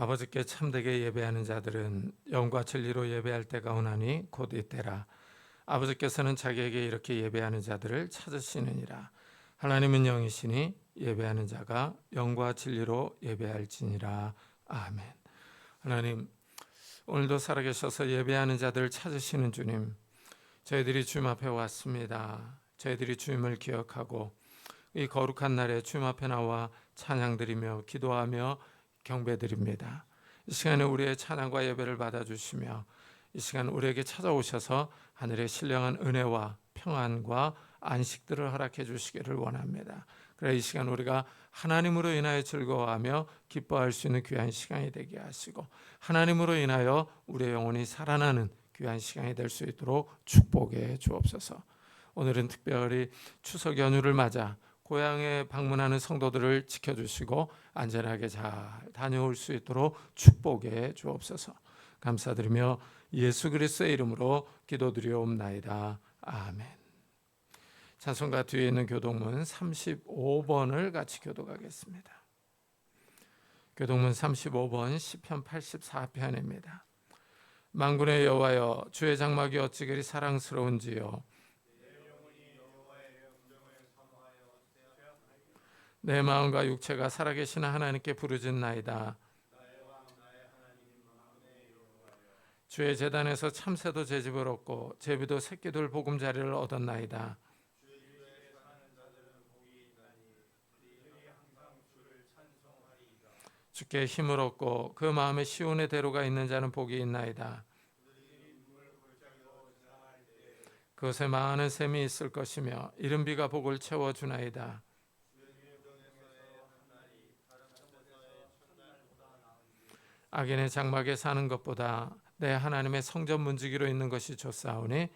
아버지께 참되게 예배하는 자들은 영과 진리로 예배할 때가 오나니 곧 이때라. 아버지께서는 자기에게 이렇게 예배하는 자들을 찾으시느니라. 하나님은 영이시니 예배하는 자가 영과 진리로 예배할지니라. 아멘. 하나님, 오늘도 살아계셔서 예배하는 자들을 찾으시는 주님, 저희들이 주님 앞에 왔습니다. 저희들이 주님을 기억하고 이 거룩한 날에 주님 앞에 나와 찬양드리며 기도하며 경배드립니다. 이 시간에 우리의 찬양과 예배를 받아주시며 이 시간 우리에게 찾아오셔서 하늘의 신령한 은혜와 평안과 안식들을 허락해 주시기를 원합니다. 그래 이 시간 우리가 하나님으로 인하여 즐거워하며 기뻐할 수 있는 귀한 시간이 되게 하시고 하나님으로 인하여 우리의 영혼이 살아나는 귀한 시간이 될 수 있도록 축복해 주옵소서. 오늘은 특별히 추석 연휴를 맞아 고향에 방문하는 성도들을 지켜주시고 안전하게 잘 다녀올 수 있도록 축복해 주옵소서. 감사드리며 예수 그리스도의 이름으로 기도드리옵나이다. 아멘. 찬송가 뒤에 있는 교동문 35번을 같이 교독하겠습니다. 교동문 35번 시편 84편입니다. 만군의 여호와여, 주의 장막이 어찌 그리 사랑스러운지요. 내 마음과 육체가 살아계신 하나님께 부르짖나이다. 주의 제단에서 참새도 제집을 얻고 제비도 새끼들 보금자리를 얻었나이다. 주께 힘을 얻고 그 마음에 시온의 대로가 있는 자는 복이 있나이다. 그것에 많은 샘이 있을 것이며 이른 비가 복을 채워주나이다. 악인의 장막에 사는 것보다 내 하나님의 성전 문지기로 있는 것이 좋사오니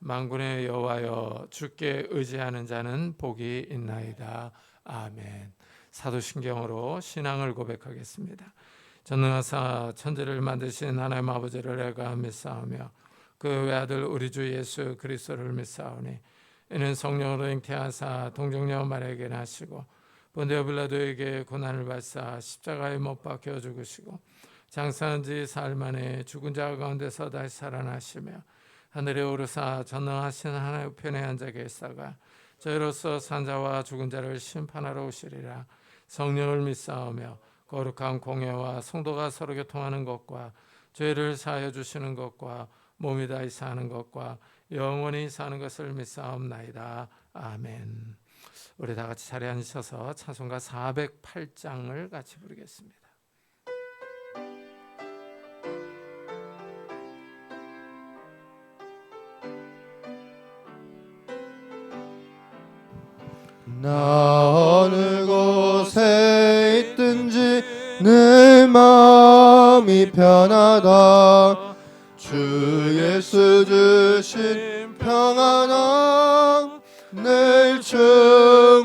만군의 여호와여, 주께 의지하는 자는 복이 있나이다. 아멘. 사도신경으로 신앙을 고백하겠습니다. 전능하사 천지를 만드신 하나님 아버지를 내가 믿사오며 그 외아들 우리 주 예수 그리스도를 믿사오니 이는 성령으로 잉태하사 동정녀 마리아에게 나시고 본디오 빌라도에게 고난을 받사 십자가에 못 박혀 죽으시고 장사한 지 사흘 만에 죽은 자 가운데서 다시 살아나시며 하늘에 오르사 전능하신 하나님 우편에 앉아 계시다가 저희로서 산자와 죽은 자를 심판하러 오시리라. 성령을 믿사오며 거룩한 공예와 성도가 서로 교통하는 것과 죄를 사하여 주시는 것과 몸이 다시 사는 것과 영원히 사는 것을 믿사옵나이다. 아멘. 우리 다 같이 자리에 앉으셔서 찬송가 408장을 같이 부르겠습니다. 나 어느 곳에 있든지 내 마음이 편하다. 주 예수 주신 평안함 늘 충만하도다.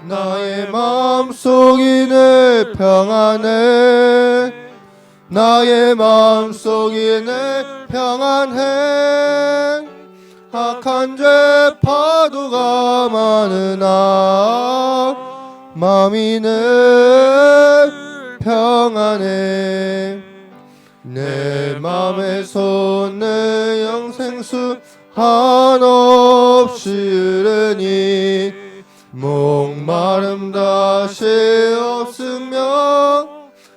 나의 마음속이 늘 평안해. 나의 마음속이 늘 평안해. 악한 죄 파도가 많으나 마음이 늘 평안해. 내 맘에서 내 영생수 한없이 흐르니 목마름 다시 없으며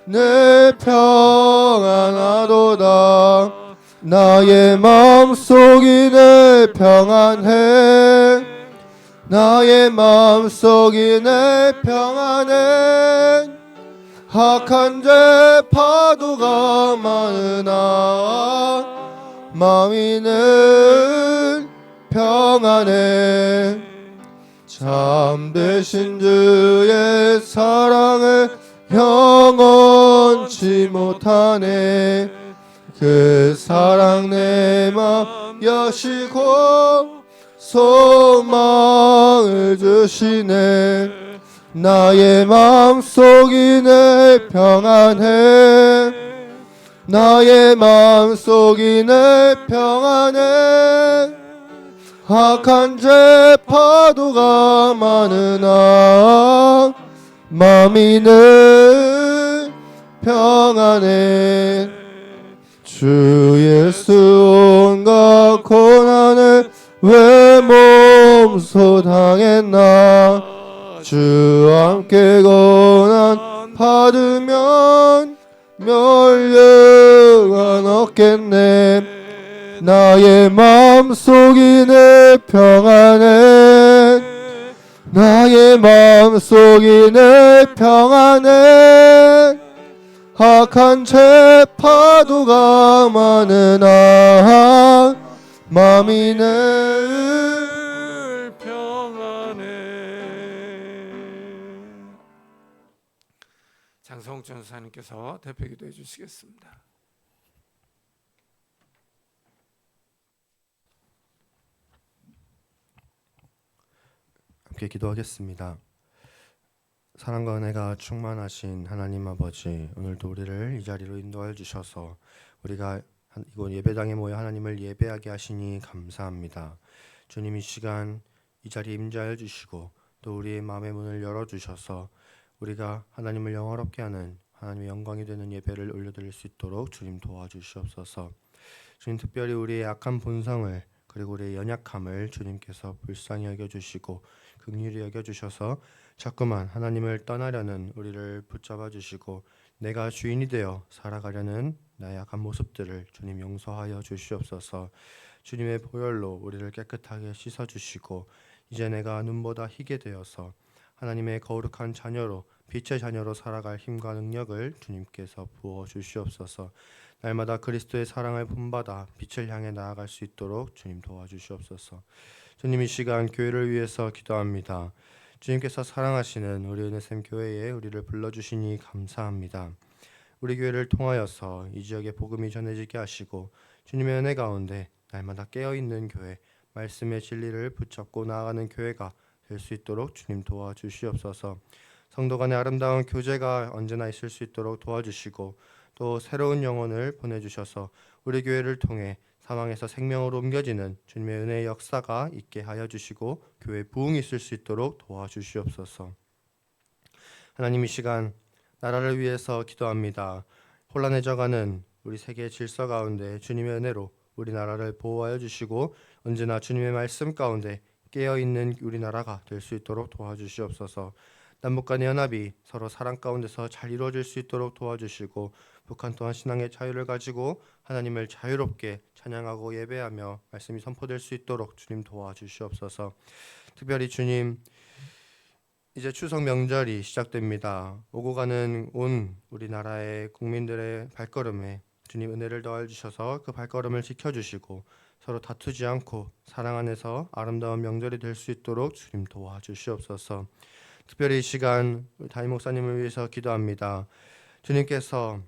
내 평안하도다. 나의 마음속이 늘 평안해. 나의 마음속이 늘 평안해. 악한 죄 파도가 많으나 마음이 늘 평안해. 참되신 주의 사랑을 영원치 못하네. 그 사랑 내 맘 여시고 소망을 주시네. 나의 마음속이 늘 평안해. 나의 마음속이 늘 평안해. 악한 죄 파도가 많으나 마음이 늘 평안해. 주 예수 온갖 고난을 왜 몸소 당했나. 주와 함께 고난 받으면 멸류관 얻겠네. 나의 마음속이 내 평안해. 나의 마음속이 내 평안해. 악한 죄 파도가 많으나 마음이 늘 평안해. 장성욱 전사님께서 대표기도 해주시겠습니다. 함께 기도하겠습니다. 사랑과 은혜가 충만하신 하나님 아버지, 오늘도 우리를 이 자리로 인도하여 주셔서 우리가 이곳 예배당에 모여 하나님을 예배하게 하시니 감사합니다. 주님, 이 시간 이 자리에 임재하여 주시고 또 우리의 마음의 문을 열어주셔서 우리가 하나님을 영화롭게 하는 하나님의 영광이 되는 예배를 올려드릴 수 있도록 주님 도와주시옵소서. 주님, 특별히 우리의 약한 본성을 그리고 우리의 연약함을 주님께서 불쌍히 여겨주시고 긍휼히 여겨주셔서 자꾸만 하나님을 떠나려는 우리를 붙잡아 주시고 내가 주인이 되어 살아가려는 나의 약한 모습들을 주님 용서하여 주시옵소서. 주님의 보혈로 우리를 깨끗하게 씻어주시고 이제 내가 눈보다 희게 되어서 하나님의 거룩한 자녀로 빛의 자녀로 살아갈 힘과 능력을 주님께서 부어 주시옵소서. 날마다 그리스도의 사랑을 본받아 빛을 향해 나아갈 수 있도록 주님 도와주시옵소서. 주님, 이 시간 교회를 위해서 기도합니다. 주님께서 사랑하시는 우리 은혜샘 교회에 우리를 불러주시니 감사합니다. 우리 교회를 통하여서 이 지역에 복음이 전해지게 하시고 주님의 은혜 가운데 날마다 깨어있는 교회, 말씀의 진리를 붙잡고 나아가는 교회가 될 수 있도록 주님 도와주시옵소서. 성도 간의 아름다운 교제가 언제나 있을 수 있도록 도와주시고 또 새로운 영혼을 보내주셔서 우리 교회를 통해 사망에서 생명으로 옮겨지는 주님의 은혜의 역사가 있게 하여 주시고 교회 부흥이 있을 수 있도록 도와주시옵소서. 하나님, 이 시간 나라를 위해서 기도합니다. 혼란해져가는 우리 세계의 질서 가운데 주님의 은혜로 우리나라를 보호하여 주시고 언제나 주님의 말씀 가운데 깨어있는 우리나라가 될 수 있도록 도와주시옵소서. 남북 간의 연합이 서로 사랑 가운데서 잘 이루어질 수 있도록 도와주시고 북한 또한 신앙의 자유를 가지고 하나님을 자유롭게 찬양하고 예배하며 말씀이 선포될 수 있도록 주님 도와주시옵소서. 특별히 주님, 이제 추석 명절이 시작됩니다. 오고 가는 온 우리나라의 국민들의 발걸음에 주님 은혜를 더해 주셔서 그 발걸음을 지켜주시고 서로 다투지 않고 사랑 안에서 아름다운 명절이 될 수 있도록 주님 도와주시옵소서. 특별히 이 시간 담임 목사님을 위해서 기도합니다. 주님께서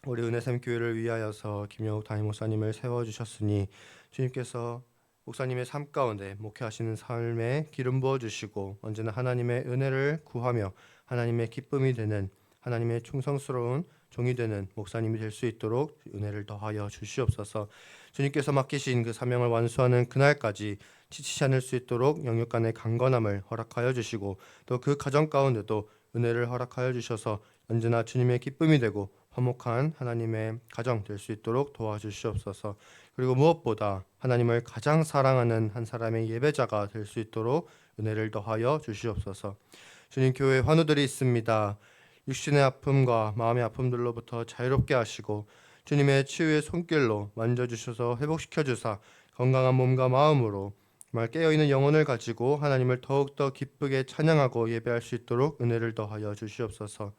우리 은혜샘 교회를 위하여서 김영욱 담임 목사님을 세워주셨으니 주님께서 목사님의 삶 가운데 목회하시는 삶에 기름 부어주시고 언제나 하나님의 은혜를 구하며 하나님의 기쁨이 되는 하나님의 충성스러운 종이 되는 목사님이 될 수 있도록 은혜를 더하여 주시옵소서. 주님께서 맡기신 그 사명을 완수하는 그날까지 지치지 않을 수 있도록 영육 간의 강건함을 허락하여 주시고 또 그 가정 가운데도 은혜를 허락하여 주셔서 언제나 주님의 기쁨이 되고 화목한 하나님의 가정 될 수 있도록 도와주시옵소서. 그리고 무엇보다 하나님을 가장 사랑하는 한 사람의 예배자가 될 수 있도록 은혜를 더하여 주시옵소서. 주님, 교회에 환우들이 있습니다. 육신의 아픔과 마음의 아픔들로부터 자유롭게 하시고 주님의 치유의 손길로 만져주셔서 회복시켜 주사 건강한 몸과 마음으로 정말 깨어있는 영혼을 가지고 하나님을 더욱더 기쁘게 찬양하고 예배할 수 있도록 은혜를 더하여 주시옵소서.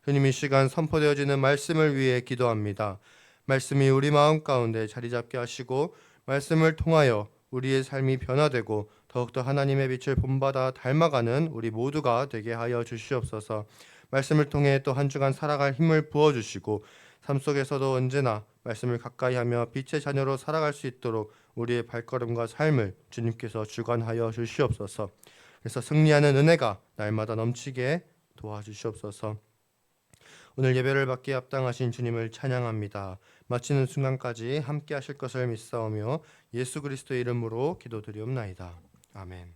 주님, 이 시간 선포되어지는 말씀을 위해 기도합니다. 말씀이 우리 마음 가운데 자리 잡게 하시고 말씀을 통하여 우리의 삶이 변화되고 더욱더 하나님의 빛을 본받아 닮아가는 우리 모두가 되게 하여 주시옵소서. 말씀을 통해 또 한 주간 살아갈 힘을 부어주시고 삶 속에서도 언제나 말씀을 가까이 하며 빛의 자녀로 살아갈 수 있도록 우리의 발걸음과 삶을 주님께서 주관하여 주시옵소서. 그래서 승리하는 은혜가 날마다 넘치게 도와주시옵소서. 오늘 예배를 받기에 합당하신 주님을 찬양합니다. 마치는 순간까지 함께 하실 것을 믿사오며 예수 그리스도의 이름으로 기도드리옵나이다. 아멘.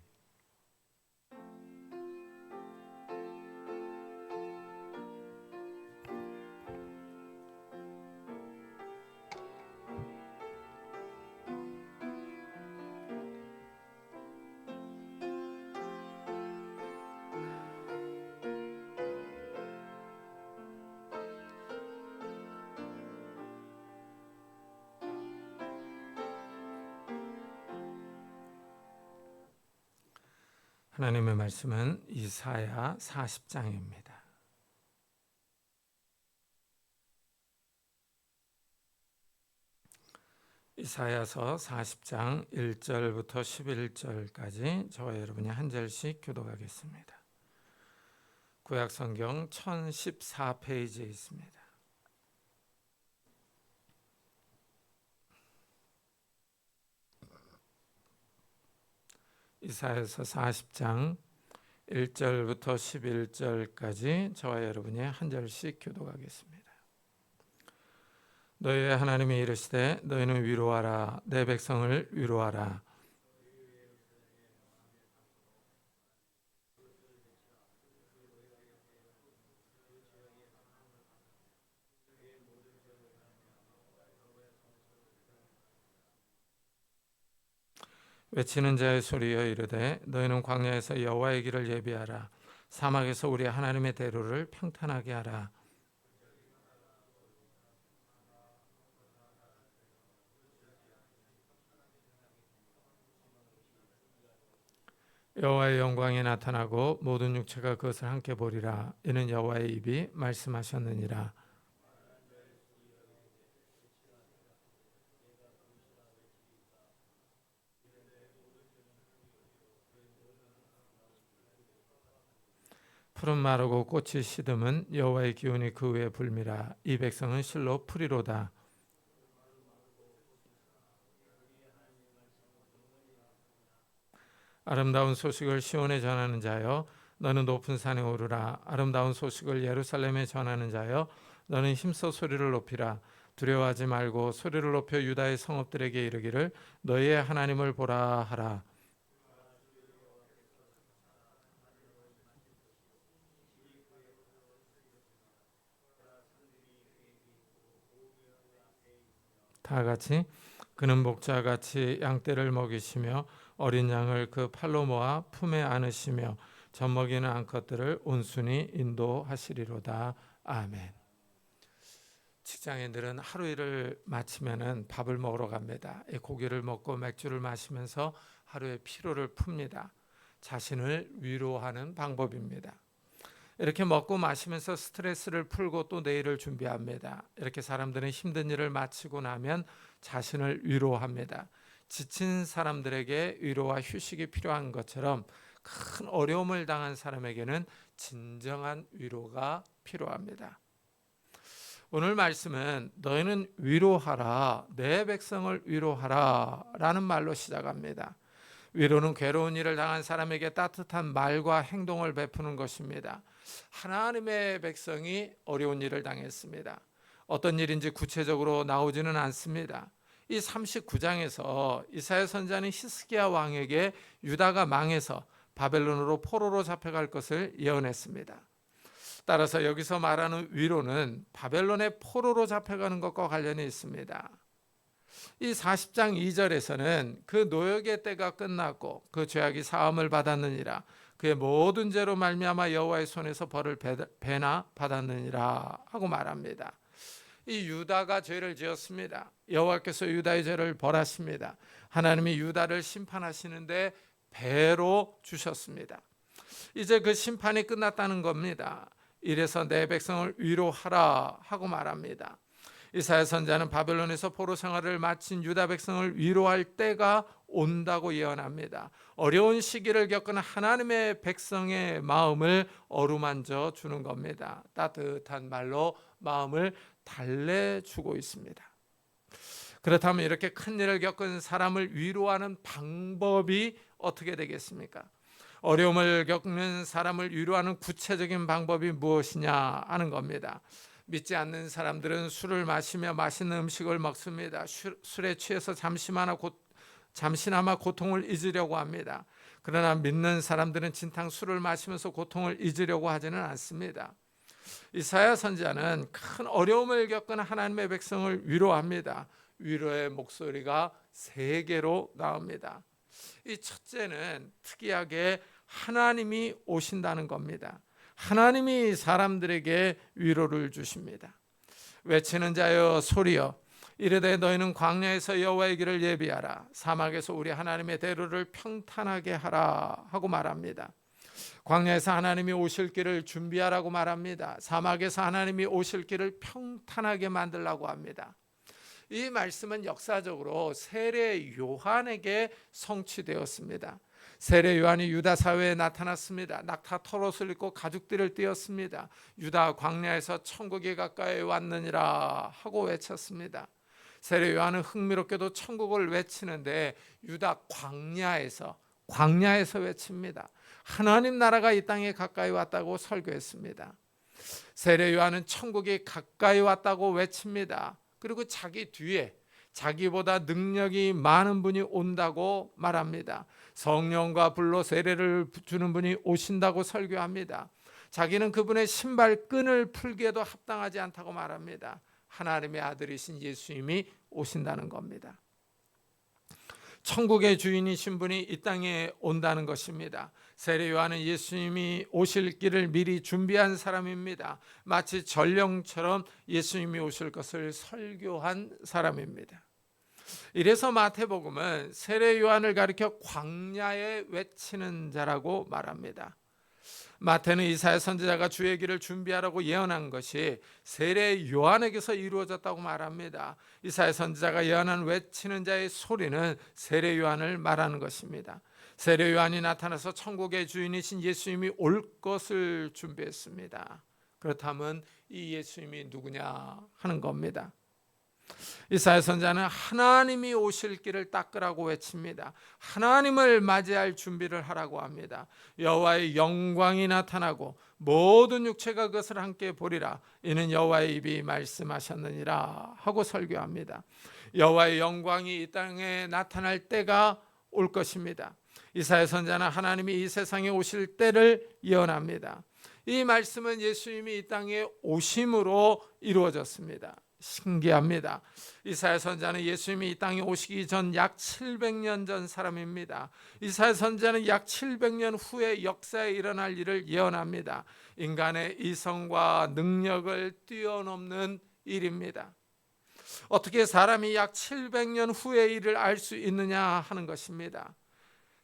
하나님의 말씀은 이사야 40장입니다. 이사야서 40장 1절부터 11절까지 저와 여러분이 한 절씩 교독하겠습니다. 구약 성경 1014페이지에 있습니다. 이사야서 40장 1절부터 11절까지 저와 여러분이 한 절씩 교독하겠습니다. 너희의 하나님이 이르시되 너희는 위로하라 내 백성을 위로하라. 외치는 자의 소리여 이르되 너희는 광야에서 여호와의 길을 예비하라. 사막에서 우리 하나님의 대로를 평탄하게 하라. 여호와의 영광이 나타나고 모든 육체가 그것을 함께 보리라. 이는 여호와의 입이 말씀하셨느니라. 푸른 마르고 꽃이 시듬은 여호와의 기운이 그 위에 불미라. 이 백성은 실로 풀이로다. 아름다운 소식을 시온에 전하는 자여 너는 높은 산에 오르라. 아름다운 소식을 예루살렘에 전하는 자여 너는 힘써 소리를 높이라. 두려워하지 말고 소리를 높여 유다의 성읍들에게 이르기를 너희의 하나님을 보라 하라. 다 같이 그는 목자같이 양떼를 먹이시며 어린 양을 그 팔로 모아 품에 안으시며 젖먹이는 암컷들을 온순히 인도하시리로다. 아멘. 직장인들은 하루 일을 마치면은 밥을 먹으러 갑니다. 고기를 먹고 맥주를 마시면서 하루의 피로를 풉니다. 자신을 위로하는 방법입니다. 이렇게 먹고 마시면서 스트레스를 풀고 또 내일을 준비합니다. 이렇게 사람들은 힘든 일을 마치고 나면 자신을 위로합니다. 지친 사람들에게 위로와 휴식이 필요한 것처럼 큰 어려움을 당한 사람에게는 진정한 위로가 필요합니다. 오늘 말씀은 너희는 위로하라, 내 백성을 위로하라 라는 말로 시작합니다. 위로는 괴로운 일을 당한 사람에게 따뜻한 말과 행동을 베푸는 것입니다. 하나님의 백성이 어려운 일을 당했습니다. 어떤 일인지 구체적으로 나오지는 않습니다. 이 39장에서 이사야 선지자는 히스기야 왕에게 유다가 망해서 바벨론으로 포로로 잡혀갈 것을 예언했습니다. 따라서 여기서 말하는 위로는 바벨론의 포로로 잡혀가는 것과 관련이 있습니다. 이 40장 2절에서는 그 노역의 때가 끝났고 그 죄악이 사함을 받았느니라. 그의 모든 죄로 말미암아 여호와의 손에서 벌을 배나 받았느니라 하고 말합니다. 이 유다가 죄를 지었습니다. 여호와께서 유다의 죄를 벌하십니다. 하나님이 유다를 심판하시는데 배로 주셨습니다. 이제 그 심판이 끝났다는 겁니다. 이래서 내 백성을 위로하라 하고 말합니다. 이사야 선지자는 바벨론에서 포로 생활을 마친 유다 백성을 위로할 때가 온다고 예언합니다. 어려운 시기를 겪은 하나님의 백성의 마음을 어루만져 주는 겁니다. 따뜻한 말로 마음을 달래주고 있습니다. 그렇다면 이렇게 큰 일을 겪은 사람을 위로하는 방법이 어떻게 되겠습니까? 어려움을 겪는 사람을 위로하는 구체적인 방법이 무엇이냐 하는 겁니다. 믿지 않는 사람들은 술을 마시며 맛있는 음식을 먹습니다. 술에 취해서 잠시나마 고통을 잊으려고 합니다. 그러나 믿는 사람들은 진탕 술을 마시면서 고통을 잊으려고 하지는 않습니다. 이사야 선지자는 큰 어려움을 겪은 하나님의 백성을 위로합니다. 위로의 목소리가 세 개로 나옵니다. 이 첫째는 특이하게 하나님이 오신다는 겁니다. 하나님이 사람들에게 위로를 주십니다. 외치는 자여 소리여. 이르되 너희는 광야에서 여호와의 길을 예비하라. 사막에서 우리 하나님의 대로를 평탄하게 하라 하고 말합니다. 광야에서 하나님이 오실 길을 준비하라고 말합니다. 사막에서 하나님이 오실 길을 평탄하게 만들라고 합니다. 이 말씀은 역사적으로 세례 요한에게 성취되었습니다. 세례 요한이 유다 사회에 나타났습니다. 낙타 털옷을 입고 가죽띠를 띠었습니다. 유다 광야에서 천국이 가까이 왔느니라 하고 외쳤습니다. 세례 요한은 흥미롭게도 천국을 외치는데 유다 광야에서 외칩니다. 하나님 나라가 이 땅에 가까이 왔다고 설교했습니다. 세례 요한은 천국이 가까이 왔다고 외칩니다. 그리고 자기 뒤에 자기보다 능력이 많은 분이 온다고 말합니다. 성령과 불로 세례를 주는 분이 오신다고 설교합니다. 자기는 그분의 신발끈을 풀기에도 합당하지 않다고 말합니다. 하나님의 아들이신 예수님이 오신다는 겁니다. 천국의 주인이신 분이 이 땅에 온다는 것입니다. 세례 요한은 예수님이 오실 길을 미리 준비한 사람입니다. 마치 전령처럼 예수님이 오실 것을 설교한 사람입니다. 이래서 마태복음은 세례 요한을 가리켜 광야에 외치는 자라고 말합니다. 마태는 이사야 선지자가 주의 길을 준비하라고 예언한 것이 세례 요한에게서 이루어졌다고 말합니다. 이사야 선지자가 예언한 외치는 자의 소리는 세례 요한을 말하는 것입니다. 세례 요한이 나타나서 천국의 주인이신 예수님이 올 것을 준비했습니다. 그렇다면 이 예수님이 누구냐 하는 겁니다. 이사야 선지자는 하나님이 오실 길을 닦으라고 외칩니다. 하나님을 맞이할 준비를 하라고 합니다. 여호와의 영광이 나타나고 모든 육체가 그것을 함께 보리라. 이는 여호와의 입이 말씀하셨느니라 하고 설교합니다. 여호와의 영광이 이 땅에 나타날 때가 올 것입니다. 이사야 선지자는 하나님이 이 세상에 오실 때를 예언합니다. 이 말씀은 예수님이 이 땅에 오심으로 이루어졌습니다. 신기합니다. 이사야 선지자는 예수님이 이 땅에 오시기 전 약 700년 전 사람입니다. 이사야 선지자는 약 700년 후에 역사에 일어날 일을 예언합니다. 인간의 이성과 능력을 뛰어넘는 일입니다. 어떻게 사람이 약 700년 후의 일을 알 수 있느냐 하는 것입니다.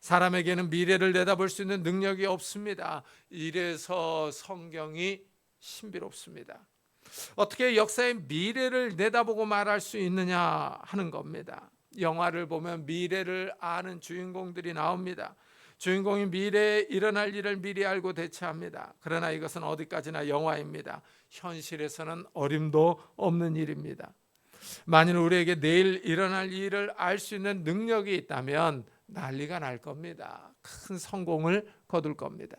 사람에게는 미래를 내다볼 수 있는 능력이 없습니다. 이래서 성경이 신비롭습니다. 어떻게 역사의 미래를 내다보고 말할 수 있느냐 하는 겁니다. 영화를 보면 미래를 아는 주인공들이 나옵니다. 주인공이 미래에 일어날 일을 미리 알고 대처합니다. 그러나 이것은 어디까지나 영화입니다. 현실에서는 어림도 없는 일입니다. 만일 우리에게 내일 일어날 일을 알 수 있는 능력이 있다면 난리가 날 겁니다. 큰 성공을 거둘 겁니다.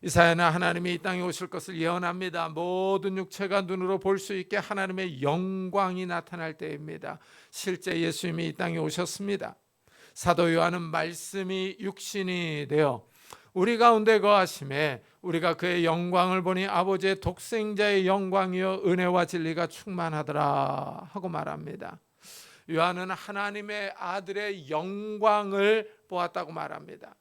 이사야는 하나님이 이 땅에 오실 것을 예언합니다. 모든 육체가 눈으로 볼 수 있게 하나님의 영광이 나타날 때입니다. 실제 예수님이 이 땅에 오셨습니다. 사도 요한은 말씀이 육신이 되어 우리 가운데 거하심에 우리가 그의 영광을 보니 아버지의 독생자의 영광이요 은혜와 진리가 충만하더라 하고 말합니다. 요한은 하나님의 아들의 영광을 보았다고 말합니다.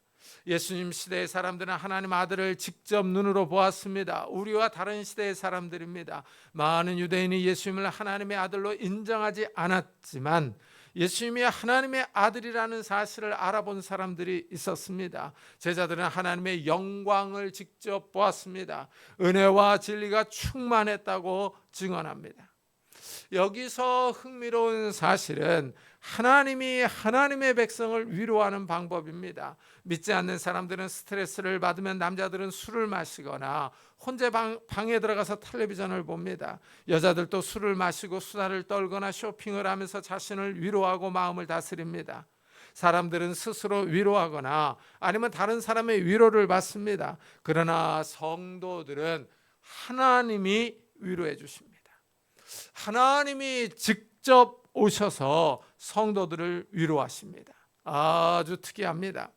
예수님 시대의 사람들은 하나님 아들을 직접 눈으로 보았습니다. 우리와 다른 시대의 사람들입니다. 많은 유대인이 예수님을 하나님의 아들로 인정하지 않았지만 예수님이 하나님의 아들이라는 사실을 알아본 사람들이 있었습니다. 제자들은 하나님의 영광을 직접 보았습니다. 은혜와 진리가 충만했다고 증언합니다. 여기서 흥미로운 사실은 하나님이 하나님의 백성을 위로하는 방법입니다. 믿지 않는 사람들은 스트레스를 받으면 남자들은 술을 마시거나 혼자 방에 들어가서 텔레비전을 봅니다. 여자들도 술을 마시고 수다를 떨거나 쇼핑을 하면서 자신을 위로하고 마음을 다스립니다. 사람들은 스스로 위로하거나 아니면 다른 사람의 위로를 받습니다. 그러나 성도들은 하나님이 위로해 주십니다. 하나님이 직접 오셔서 성도들을 위로하십니다. 아주 특이합니다.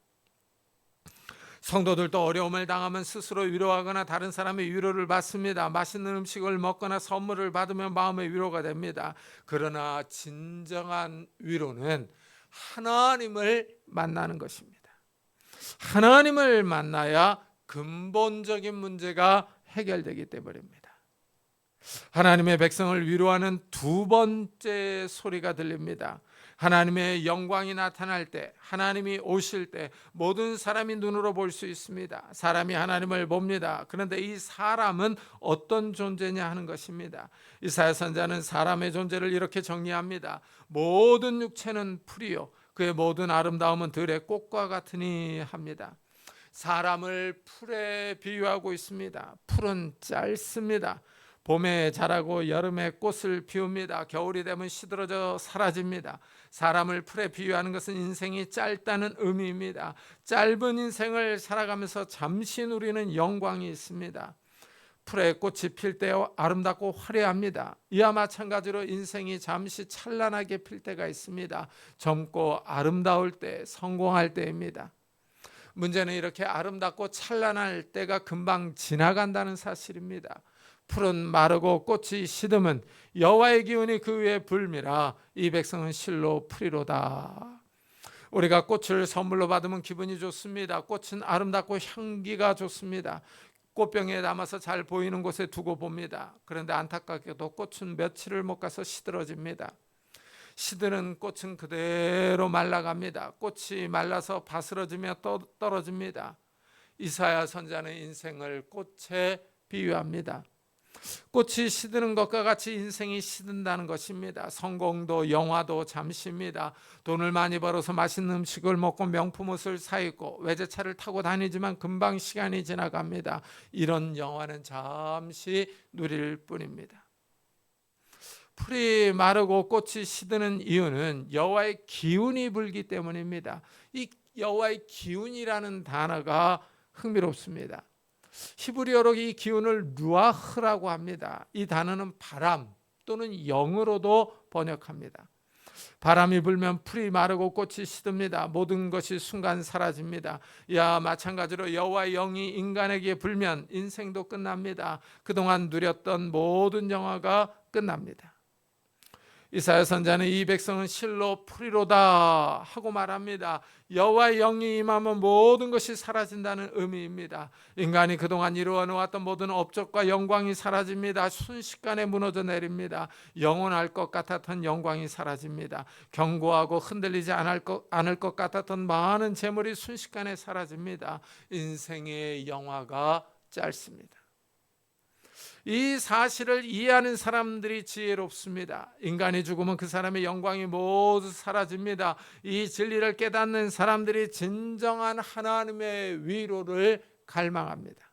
성도들도 어려움을 당하면 스스로 위로하거나 다른 사람의 위로를 받습니다. 맛있는 음식을 먹거나 선물을 받으면 마음의 위로가 됩니다. 그러나 진정한 위로는 하나님을 만나는 것입니다. 하나님을 만나야 근본적인 문제가 해결되기 때문입니다. 하나님의 백성을 위로하는 두 번째 소리가 들립니다. 하나님의 영광이 나타날 때, 하나님이 오실 때 모든 사람이 눈으로 볼 수 있습니다. 사람이 하나님을 봅니다. 그런데 이 사람은 어떤 존재냐 하는 것입니다. 이사야 선지자는 사람의 존재를 이렇게 정리합니다. 모든 육체는 풀이요 그의 모든 아름다움은 들의 꽃과 같으니 합니다. 사람을 풀에 비유하고 있습니다. 풀은 짧습니다. 봄에 자라고 여름에 꽃을 피웁니다. 겨울이 되면 시들어져 사라집니다. 사람을 풀에 비유하는 것은 인생이 짧다는 의미입니다. 짧은 인생을 살아가면서 잠시 누리는 영광이 있습니다. 풀에 꽃이 필 때 아름답고 화려합니다. 이와 마찬가지로 인생이 잠시 찬란하게 필 때가 있습니다. 젊고 아름다울 때, 성공할 때입니다. 문제는 이렇게 아름답고 찬란할 때가 금방 지나간다는 사실입니다. 풀은 마르고 꽃이 시듬은 여호와의 기운이 그 위에 불미라. 이 백성은 실로 풀이로다. 우리가 꽃을 선물로 받으면 기분이 좋습니다. 꽃은 아름답고 향기가 좋습니다. 꽃병에 담아서 잘 보이는 곳에 두고 봅니다. 그런데 안타깝게도 꽃은 며칠을 못 가서 시들어집니다. 시드는 꽃은 그대로 말라갑니다. 꽃이 말라서 바스러지며 떨어집니다. 이사야 선지자는 인생을 꽃에 비유합니다. 꽃이 시드는 것과 같이 인생이 시든다는 것입니다. 성공도 영화도 잠시입니다. 돈을 많이 벌어서 맛있는 음식을 먹고 명품 옷을 사 입고 외제차를 타고 다니지만 금방 시간이 지나갑니다. 이런 영화는 잠시 누릴 뿐입니다. 풀이 마르고 꽃이 시드는 이유는 여호와의 기운이 불기 때문입니다. 이 여호와의 기운이라는 단어가 흥미롭습니다. 히브리어로 이 기운을 루아흐라고 합니다. 이 단어는 바람 또는 영으로도 번역합니다. 바람이 불면 풀이 마르고 꽃이 시듭니다. 모든 것이 순간 사라집니다. 이와 마찬가지로 여호와의 영이 인간에게 불면 인생도 끝납니다. 그동안 누렸던 모든 영화가 끝납니다. 이사야 선지자는 이 백성은 실로 풀이로다 하고 말합니다. 여호와의 영이 임하면 모든 것이 사라진다는 의미입니다. 인간이 그동안 이루어놓았던 모든 업적과 영광이 사라집니다. 순식간에 무너져 내립니다. 영원할 것 같았던 영광이 사라집니다. 견고하고 흔들리지 않을 것 같았던 많은 재물이 순식간에 사라집니다. 인생의 영화가 짧습니다. 이 사실을 이해하는 사람들이 지혜롭습니다. 인간이 죽으면 그 사람의 영광이 모두 사라집니다. 이 진리를 깨닫는 사람들이 진정한 하나님의 위로를 갈망합니다.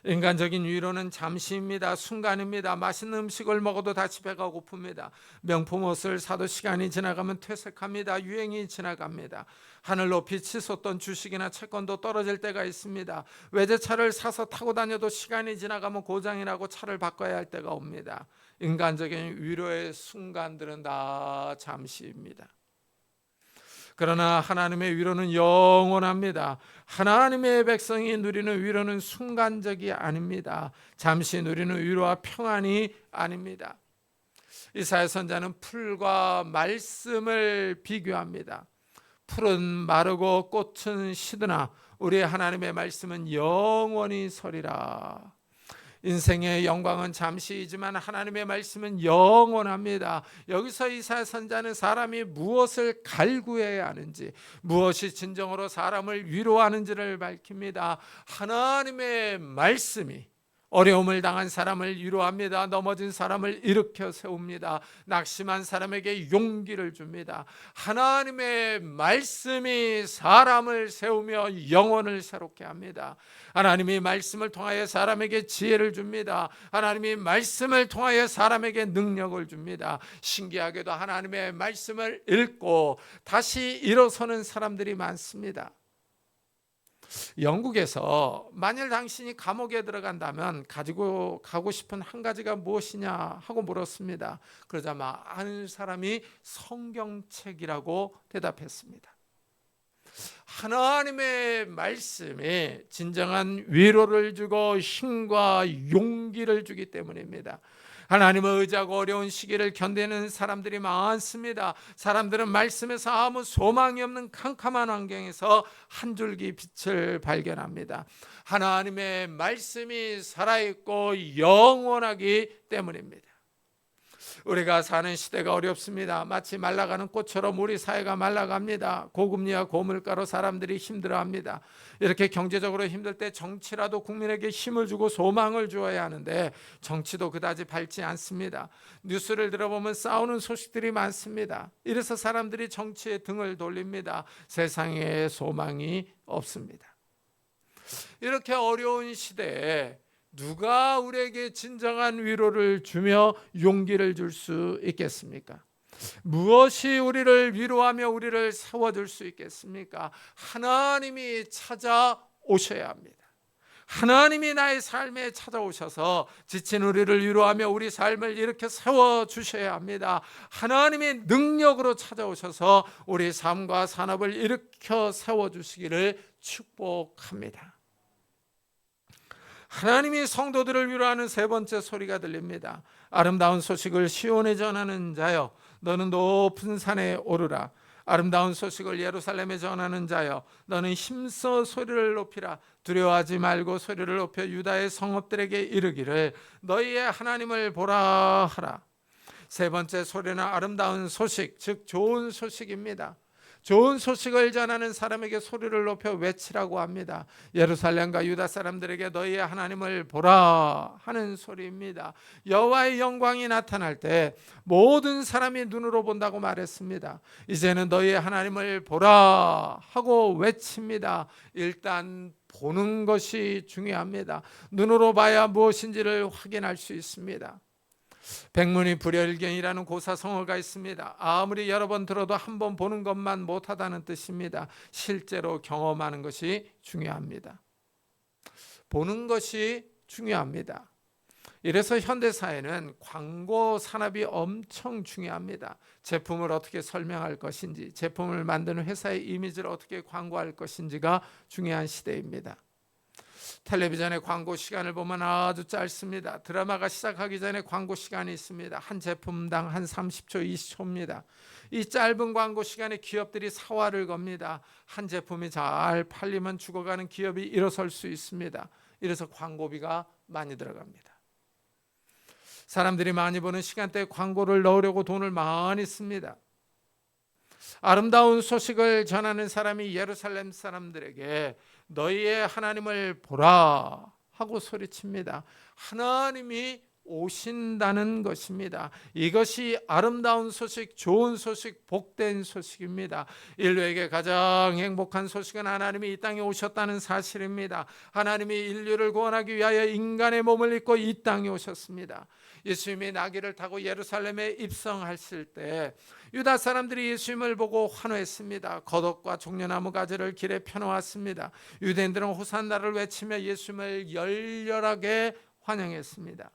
인간적인 위로는 잠시입니다. 순간입니다. 맛있는 음식을 먹어도 다시 배가 고픕니다. 명품 옷을 사도 시간이 지나가면 퇴색합니다. 유행이 지나갑니다. 하늘 높이 치솟던 주식이나 채권도 떨어질 때가 있습니다. 외제차를 사서 타고 다녀도 시간이 지나가면 고장이 나고 차를 바꿔야 할 때가 옵니다. 인간적인 위로의 순간들은 다 잠시입니다. 그러나 하나님의 위로는 영원합니다. 하나님의 백성이 누리는 위로는 순간적이 아닙니다. 잠시 누리는 위로와 평안이 아닙니다. 이사야 선지자는 풀과 말씀을 비교합니다. 풀은 마르고 꽃은 시드나 우리 하나님의 말씀은 영원히 서리라. 인생의 영광은 잠시이지만 하나님의 말씀은 영원합니다. 여기서 이사야 선지자는 사람이 무엇을 갈구해야 하는지, 무엇이 진정으로 사람을 위로하는지를 밝힙니다. 하나님의 말씀이 어려움을 당한 사람을 위로합니다. 넘어진 사람을 일으켜 세웁니다. 낙심한 사람에게 용기를 줍니다. 하나님의 말씀이 사람을 세우며 영혼을 새롭게 합니다. 하나님이 말씀을 통하여 사람에게 지혜를 줍니다. 하나님이 말씀을 통하여 사람에게 능력을 줍니다. 신기하게도 하나님의 말씀을 읽고 다시 일어서는 사람들이 많습니다. 영국에서 만일 당신이 감옥에 들어간다면 가지고 가고 싶은 한 가지가 무엇이냐 하고 물었습니다. 그러자 많은 사람이 성경책이라고 대답했습니다. 하나님의 말씀이 진정한 위로를 주고 힘과 용기를 주기 때문입니다. 하나님을 의지하고 어려운 시기를 견디는 사람들이 많습니다. 사람들은 말씀에서 아무 소망이 없는 캄캄한 환경에서 한 줄기 빛을 발견합니다. 하나님의 말씀이 살아있고 영원하기 때문입니다. 우리가 사는 시대가 어렵습니다. 마치 말라가는 꽃처럼 우리 사회가 말라갑니다. 고금리와 고물가로 사람들이 힘들어합니다. 이렇게 경제적으로 힘들 때 정치라도 국민에게 힘을 주고 소망을 주어야 하는데 정치도 그다지 밝지 않습니다. 뉴스를 들어보면 싸우는 소식들이 많습니다. 이래서 사람들이 정치에 등을 돌립니다. 세상에 소망이 없습니다. 이렇게 어려운 시대에 누가 우리에게 진정한 위로를 주며 용기를 줄 수 있겠습니까? 무엇이 우리를 위로하며 우리를 세워줄 수 있겠습니까? 하나님이 찾아오셔야 합니다. 하나님이 나의 삶에 찾아오셔서 지친 우리를 위로하며 우리 삶을 이렇게 세워주셔야 합니다. 하나님의 능력으로 찾아오셔서 우리 삶과 산업을 일으켜 세워주시기를 축복합니다. 하나님이 성도들을 위로하는 세 번째 소리가 들립니다. 아름다운 소식을 시온에 전하는 자여, 너는 높은 산에 오르라. 아름다운 소식을 예루살렘에 전하는 자여, 너는 힘써 소리를 높이라. 두려워하지 말고 소리를 높여 유다의 성읍들에게 이르기를 너희의 하나님을 보라 하라. 세 번째 소리는 아름다운 소식, 즉 좋은 소식입니다. 좋은 소식을 전하는 사람에게 소리를 높여 외치라고 합니다. 예루살렘과 유다 사람들에게 너희의 하나님을 보라 하는 소리입니다. 여호와의 영광이 나타날 때 모든 사람이 눈으로 본다고 말했습니다. 이제는 너희의 하나님을 보라 하고 외칩니다. 일단 보는 것이 중요합니다. 눈으로 봐야 무엇인지를 확인할 수 있습니다. 백문이 불여일견이라는 고사성어가 있습니다. 아무리 여러 번 들어도 한 번 보는 것만 못하다는 뜻입니다. 실제로 경험하는 것이 중요합니다. 보는 것이 중요합니다. 이래서 현대사회는 광고 산업이 엄청 중요합니다. 제품을 어떻게 설명할 것인지, 제품을 만드는 회사의 이미지를 어떻게 광고할 것인지가 중요한 시대입니다. 텔레비전의 광고 시간을 보면 아주 짧습니다. 드라마가 시작하기 전에 광고 시간이 있습니다. 한 제품당 한 30초, 20초입니다. 이 짧은 광고 시간에 기업들이 사활을 겁니다. 한 제품이 잘 팔리면 죽어가는 기업이 일어설 수 있습니다. 이래서 광고비가 많이 들어갑니다. 사람들이 많이 보는 시간대에 광고를 넣으려고 돈을 많이 씁니다. 아름다운 소식을 전하는 사람이 예루살렘 사람들에게 너희의 하나님을 보라 하고 소리칩니다. 하나님이 오신다는 것입니다. 이것이 아름다운 소식, 좋은 소식, 복된 소식입니다. 인류에게 가장 행복한 소식은 하나님이 이 땅에 오셨다는 사실입니다. 하나님이 인류를 구원하기 위하여 인간의 몸을 입고 이 땅에 오셨습니다. 예수님이 나귀를 타고 예루살렘에 입성하실 때 유다 사람들이 예수님을 보고 환호했습니다. 겉옷과 종려나무 가지를 길에 펴놓았습니다. 유대인들은 호산나를 외치며 예수님을 열렬하게 환영했습니다.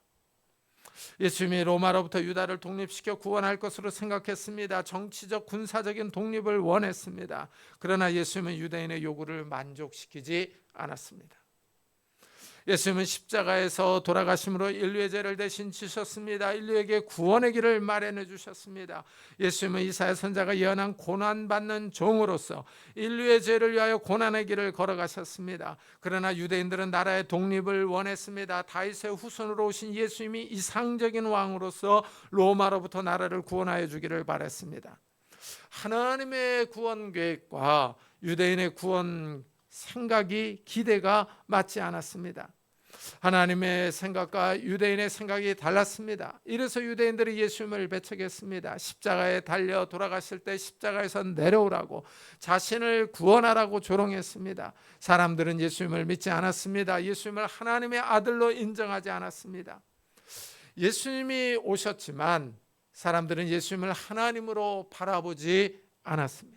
예수님이 로마로부터 유다를 독립시켜 구원할 것으로 생각했습니다. 정치적 군사적인 독립을 원했습니다. 그러나 예수님은 유대인의 요구를 만족시키지 않았습니다. 예수님은 십자가에서 돌아가심으로 인류의 죄를 대신 지셨습니다. 인류에게 구원의 길을 마련해 주셨습니다. 예수님은 이사야 선지자가 예언한 고난받는 종으로서 인류의 죄를 위하여 고난의 길을 걸어가셨습니다. 그러나 유대인들은 나라의 독립을 원했습니다. 다윗의 후손으로 오신 예수님이 이상적인 왕으로서 로마로부터 나라를 구원하여 주기를 바랬습니다. 하나님의 구원 계획과 유대인의 구원 생각이 기대가 맞지 않았습니다. 하나님의 생각과 유대인의 생각이 달랐습니다. 이래서 유대인들이 예수님을 배척했습니다. 십자가에 달려 돌아가실 때 십자가에서 내려오라고, 자신을 구원하라고 조롱했습니다. 사람들은 예수님을 믿지 않았습니다. 예수님을 하나님의 아들로 인정하지 않았습니다. 예수님이 오셨지만 사람들은 예수님을 하나님으로 바라보지 않았습니다.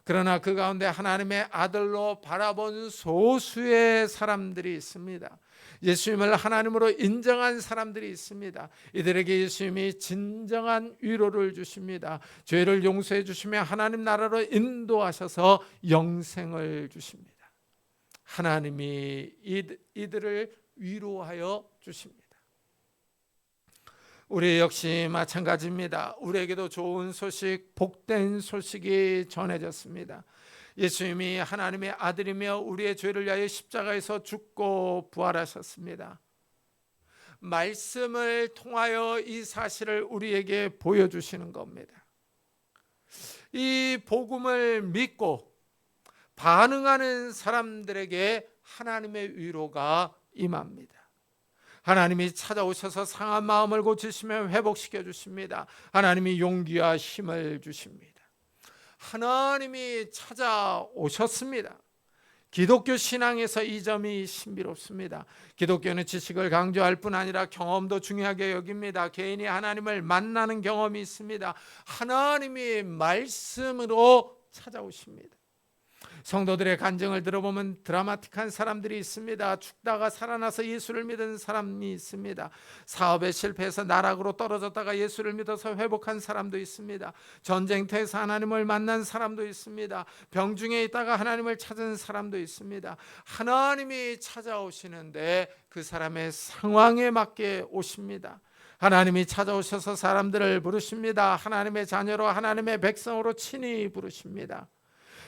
그러나 그 가운데 하나님의 아들로 바라본 소수의 사람들이 있습니다. 예수님을 하나님으로 인정한 사람들이 있습니다. 이들에게 예수님이 진정한 위로를 주십니다. 죄를 용서해 주시며 하나님 나라로 인도하셔서 영생을 주십니다. 하나님이 이들을 위로하여 주십니다. 우리 역시 마찬가지입니다. 우리에게도 좋은 소식, 복된 소식이 전해졌습니다. 예수님이 하나님의 아들이며 우리의 죄를 위하여 십자가에서 죽고 부활하셨습니다. 말씀을 통하여 이 사실을 우리에게 보여주시는 겁니다. 이 복음을 믿고 반응하는 사람들에게 하나님의 위로가 임합니다. 하나님이 찾아오셔서 상한 마음을 고치시며 회복시켜 주십니다. 하나님이 용기와 힘을 주십니다. 하나님이 찾아오셨습니다. 기독교 신앙에서 이 점이 신비롭습니다. 기독교는 지식을 강조할 뿐 아니라 경험도 중요하게 여깁니다. 개인이 하나님을 만나는 경험이 있습니다. 하나님이 말씀으로 찾아오십니다. 성도들의 간증을 들어보면 드라마틱한 사람들이 있습니다. 죽다가 살아나서 예수를 믿은 사람이 있습니다. 사업에 실패해서 나락으로 떨어졌다가 예수를 믿어서 회복한 사람도 있습니다. 전쟁터에서 하나님을 만난 사람도 있습니다. 병중에 있다가 하나님을 찾은 사람도 있습니다. 하나님이 찾아오시는데 그 사람의 상황에 맞게 오십니다. 하나님이 찾아오셔서 사람들을 부르십니다. 하나님의 자녀로 하나님의 백성으로 친히 부르십니다.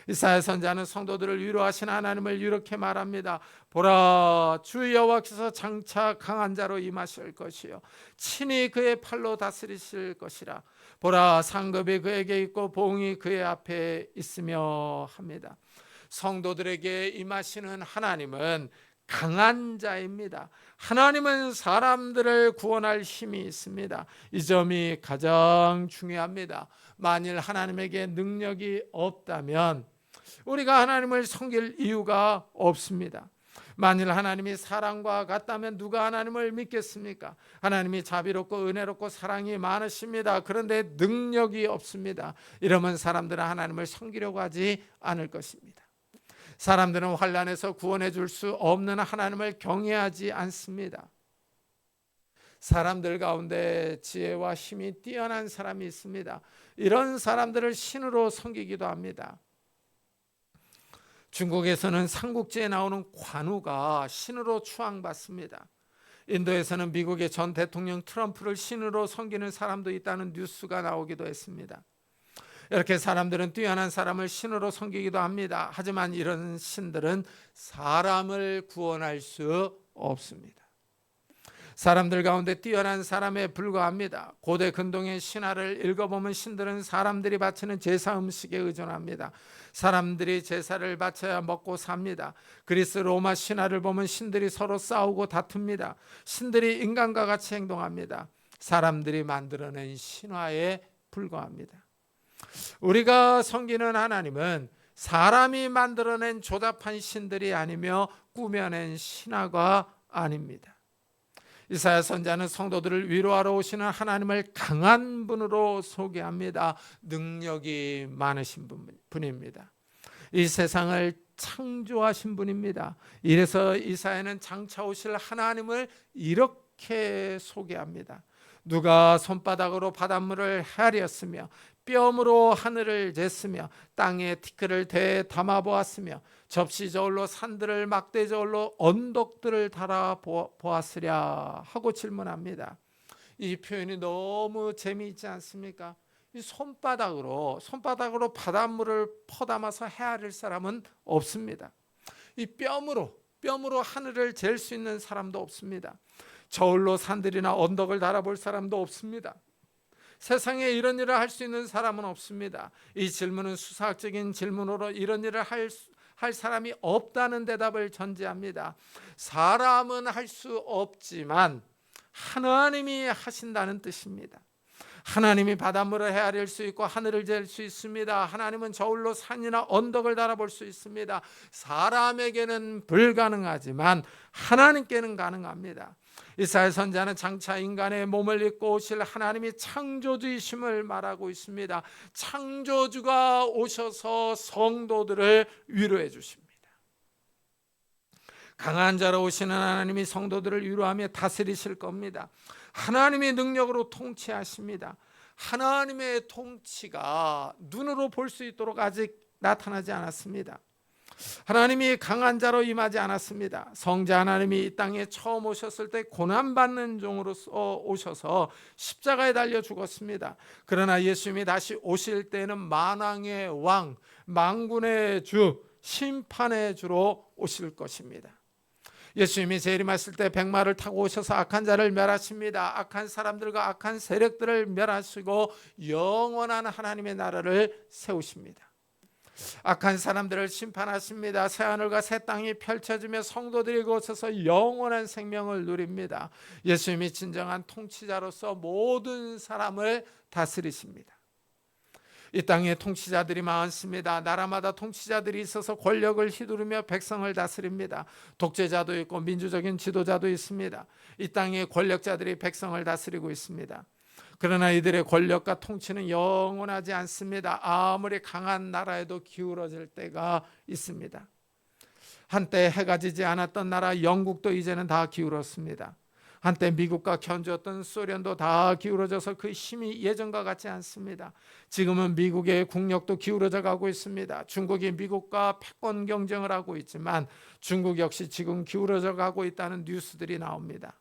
이사야 선지자는 성도들을 위로하신 하나님을 이렇게 말합니다. 보라, 주 여호와께서 장차 강한 자로 임하실 것이요 친히 그의 팔로 다스리실 것이라. 보라, 상급이 그에게 있고 보응이 그의 앞에 있으며 합니다. 성도들에게 임하시는 하나님은 강한 자입니다. 하나님은 사람들을 구원할 힘이 있습니다. 이 점이 가장 중요합니다. 만일 하나님에게 능력이 없다면 우리가 하나님을 섬길 이유가 없습니다. 만일 하나님이 사랑과 같다면 누가 하나님을 믿겠습니까? 하나님이 자비롭고 은혜롭고 사랑이 많으십니다. 그런데 능력이 없습니다. 이러면 사람들은 하나님을 섬기려고 하지 않을 것입니다. 사람들은 환난에서 구원해 줄 수 없는 하나님을 경외하지 않습니다. 사람들 가운데 지혜와 힘이 뛰어난 사람이 있습니다. 이런 사람들을 신으로 섬기기도 합니다. 중국에서는 삼국지에 나오는 관우가 신으로 추앙받습니다. 인도에서는 미국의 전 대통령 트럼프를 신으로 섬기는 사람도 있다는 뉴스가 나오기도 했습니다. 이렇게 사람들은 뛰어난 사람을 신으로 섬기기도 합니다. 하지만 이런 신들은 사람을 구원할 수 없습니다. 사람들 가운데 뛰어난 사람에 불과합니다. 고대 근동의 신화를 읽어보면 신들은 사람들이 바치는 제사 음식에 의존합니다. 사람들이 제사를 바쳐야 먹고 삽니다. 그리스 로마 신화를 보면 신들이 서로 싸우고 다툽니다. 신들이 인간과 같이 행동합니다. 사람들이 만들어낸 신화에 불과합니다. 우리가 섬기는 하나님은 사람이 만들어낸 조잡한 신들이 아니며 꾸며낸 신화가 아닙니다. 이사야 선지자는 성도들을 위로하러 오시는 하나님을 강한 분으로 소개합니다. 능력이 많으신 분입니다. 이 세상을 창조하신 분입니다. 이래서 이사야는 장차 오실 하나님을 이렇게 소개합니다. 누가 손바닥으로 바닷물을 헤아렸으며 뼘으로 하늘을 쟀으며 땅에 티끌을 대 담아 보았으며 접시 저울로 산들을 막대 저울로 언덕들을 달아 보았으랴 하고 질문합니다. 이 표현이 너무 재미있지 않습니까? 이 손바닥으로 바닷물을 퍼담아서 헤아릴 사람은 없습니다. 이 뼘으로 하늘을 잴 수 있는 사람도 없습니다. 저울로 산들이나 언덕을 달아볼 사람도 없습니다. 세상에 이런 일을 할 수 있는 사람은 없습니다. 이 질문은 수사학적인 질문으로 이런 일을 할 사람이 없다는 대답을 전제합니다. 사람은 할 수 없지만 하나님이 하신다는 뜻입니다. 하나님이 바닷물을 헤아릴 수 있고 하늘을 잴 수 있습니다. 하나님은 저울로 산이나 언덕을 달아볼 수 있습니다. 사람에게는 불가능하지만 하나님께는 가능합니다. 이사야 선지자는 장차 인간의 몸을 입고 오실 하나님이 창조주이심을 말하고 있습니다. 창조주가 오셔서 성도들을 위로해 주십니다. 강한 자로 오시는 하나님이 성도들을 위로하며 다스리실 겁니다. 하나님의 능력으로 통치하십니다. 하나님의 통치가 눈으로 볼 수 있도록 아직 나타나지 않았습니다. 하나님이 강한 자로 임하지 않았습니다. 성자 하나님이 이 땅에 처음 오셨을 때 고난받는 종으로서 오셔서 십자가에 달려 죽었습니다. 그러나 예수님이 다시 오실 때는 만왕의 왕, 만군의 주, 심판의 주로 오실 것입니다. 예수님이 재림하실 때 백마를 타고 오셔서 악한 자를 멸하십니다. 악한 사람들과 악한 세력들을 멸하시고 영원한 하나님의 나라를 세우십니다. 악한 사람들을 심판하십니다. 새하늘과 새 땅이 펼쳐지며 성도들이 그곳에서 영원한 생명을 누립니다. 예수님이 진정한 통치자로서 모든 사람을 다스리십니다. 이 땅에 통치자들이 많습니다. 나라마다 통치자들이 있어서 권력을 휘두르며 백성을 다스립니다. 독재자도 있고 민주적인 지도자도 있습니다. 이 땅에 권력자들이 백성을 다스리고 있습니다. 그러나 이들의 권력과 통치는 영원하지 않습니다. 아무리 강한 나라에도 기울어질 때가 있습니다. 한때 해가 지지 않았던 나라 영국도 이제는 다 기울었습니다. 한때 미국과 견주었던 소련도 다 기울어져서 그 힘이 예전과 같지 않습니다. 지금은 미국의 국력도 기울어져 가고 있습니다. 중국이 미국과 패권 경쟁을 하고 있지만 중국 역시 지금 기울어져 가고 있다는 뉴스들이 나옵니다.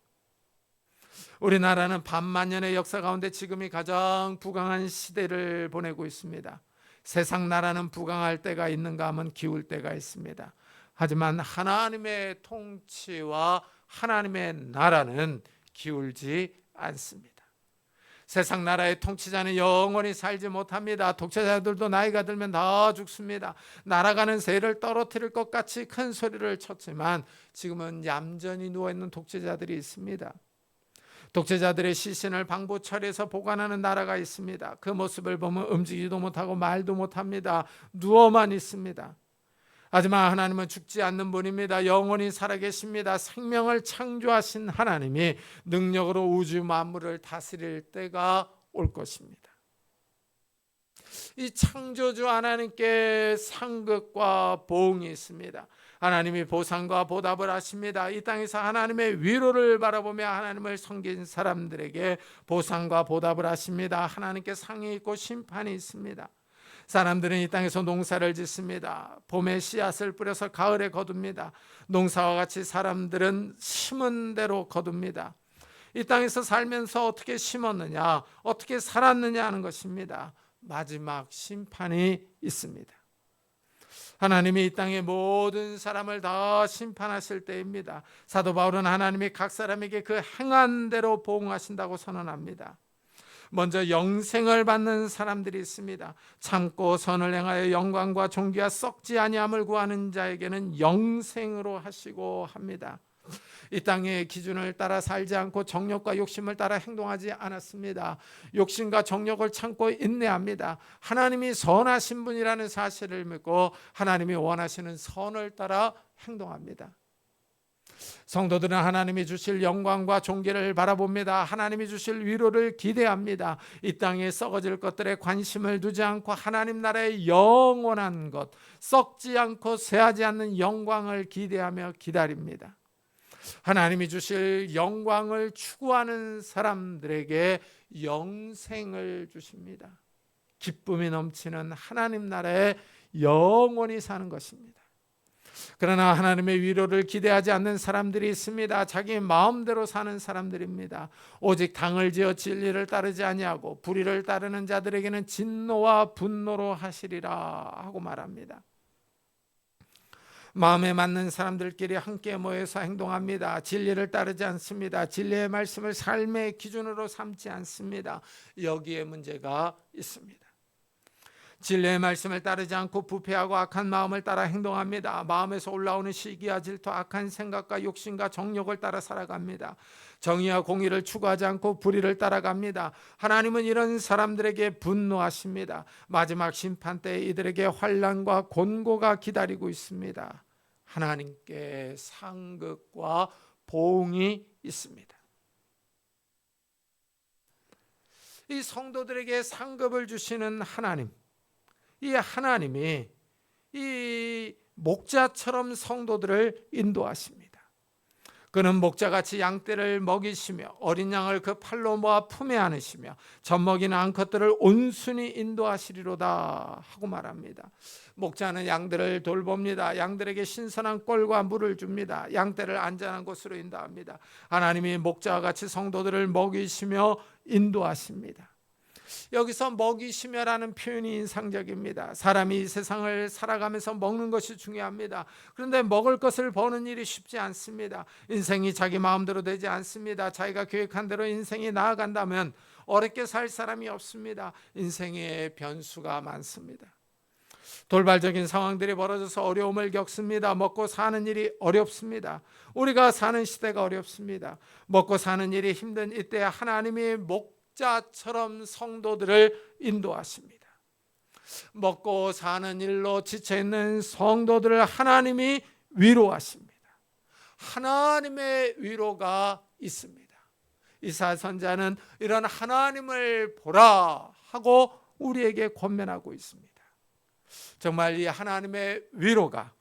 우리나라는 반만년의 역사 가운데 지금이 가장 부강한 시대를 보내고 있습니다. 세상 나라는 부강할 때가 있는가 하면 기울 때가 있습니다. 하지만 하나님의 통치와 하나님의 나라는 기울지 않습니다. 세상 나라의 통치자는 영원히 살지 못합니다. 독재자들도 나이가 들면 다 죽습니다. 날아가는 새를 떨어뜨릴 것 같이 큰 소리를 쳤지만 지금은 얌전히 누워있는 독재자들이 있습니다. 독재자들의 시신을 방부 처리해서 보관하는 나라가 있습니다. 그 모습을 보면 움직이지도 못하고 말도 못합니다. 누워만 있습니다. 하지만 하나님은 죽지 않는 분입니다. 영원히 살아계십니다. 생명을 창조하신 하나님이 능력으로 우주 만물을 다스릴 때가 올 것입니다. 이 창조주 하나님께 상급과 보응이 있습니다. 하나님이 보상과 보답을 하십니다. 이 땅에서 하나님의 위로를 바라보며 하나님을 섬긴 사람들에게 보상과 보답을 하십니다. 하나님께 상이 있고 심판이 있습니다. 사람들은 이 땅에서 농사를 짓습니다. 봄에 씨앗을 뿌려서 가을에 거둡니다. 농사와 같이 사람들은 심은 대로 거둡니다. 이 땅에서 살면서 어떻게 심었느냐, 어떻게 살았느냐 하는 것입니다. 마지막 심판이 있습니다. 하나님이 이 땅의 모든 사람을 다 심판하실 때입니다. 사도 바울은 하나님이 각 사람에게 그 행한 대로 보응하신다고 선언합니다. 먼저 영생을 받는 사람들이 있습니다. 참고 선을 행하여 영광과 존귀와 썩지 아니함을 구하는 자에게는 영생으로 하시고 합니다. 이 땅의 기준을 따라 살지 않고 정욕과 욕심을 따라 행동하지 않았습니다. 욕심과 정욕을 참고 인내합니다. 하나님이 선하신 분이라는 사실을 믿고 하나님이 원하시는 선을 따라 행동합니다. 성도들은 하나님이 주실 영광과 존귀를 바라봅니다. 하나님이 주실 위로를 기대합니다. 이 땅에 썩어질 것들에 관심을 두지 않고 하나님 나라의 영원한 것, 썩지 않고 쇠하지 않는 영광을 기대하며 기다립니다. 하나님이 주실 영광을 추구하는 사람들에게 영생을 주십니다. 기쁨이 넘치는 하나님 나라에 영원히 사는 것입니다. 그러나 하나님의 위로를 기대하지 않는 사람들이 있습니다. 자기 마음대로 사는 사람들입니다. 오직 당을 지어 진리를 따르지 아니하고 불의를 따르는 자들에게는 진노와 분노로 하시리라 하고 말합니다. 마음에 맞는 사람들끼리 함께 모여서 행동합니다. 진리를 따르지 않습니다. 진리의 말씀을 삶의 기준으로 삼지 않습니다. 여기에 문제가 있습니다. 진리의 말씀을 따르지 않고 부패하고 악한 마음을 따라 행동합니다. 마음에서 올라오는 시기와 질투, 악한 생각과 욕심과 정욕을 따라 살아갑니다. 정의와 공의를 추구하지 않고 불의를 따라갑니다. 하나님은 이런 사람들에게 분노하십니다. 마지막 심판 때 이들에게 환난과 곤고가 기다리고 있습니다. 하나님께 상급과 보응이 있습니다. 이 성도들에게 상급을 주시는 하나님, 이 하나님이 이 목자처럼 성도들을 인도하십니다. 그는 목자같이 양떼를 먹이시며 어린 양을 그 팔로 모아 품에 안으시며 젖먹이는 암컷들을 온순히 인도하시리로다 하고 말합니다. 목자는 양들을 돌봅니다. 양들에게 신선한 꼴과 물을 줍니다. 양떼를 안전한 곳으로 인도합니다. 하나님이 목자와 같이 성도들을 먹이시며 인도하십니다. 여기서 먹이시며라는 표현이 인상적입니다. 사람이 이 세상을 살아가면서 먹는 것이 중요합니다. 그런데 먹을 것을 버는 일이 쉽지 않습니다. 인생이 자기 마음대로 되지 않습니다. 자기가 계획한 대로 인생이 나아간다면 어렵게 살 사람이 없습니다. 인생에 변수가 많습니다. 돌발적인 상황들이 벌어져서 어려움을 겪습니다. 먹고 사는 일이 어렵습니다. 우리가 사는 시대가 어렵습니다. 먹고 사는 일이 힘든 이때 하나님이 목자처럼 성도들을 인도하십니다. 먹고 사는 일로 지쳐있는 성도들을 하나님이 위로하십니다. 하나님의 위로가 있습니다. 이사야 선지자는 이런 하나님을 보라 하고 우리에게 권면하고 있습니다. 정말 이 하나님의 위로가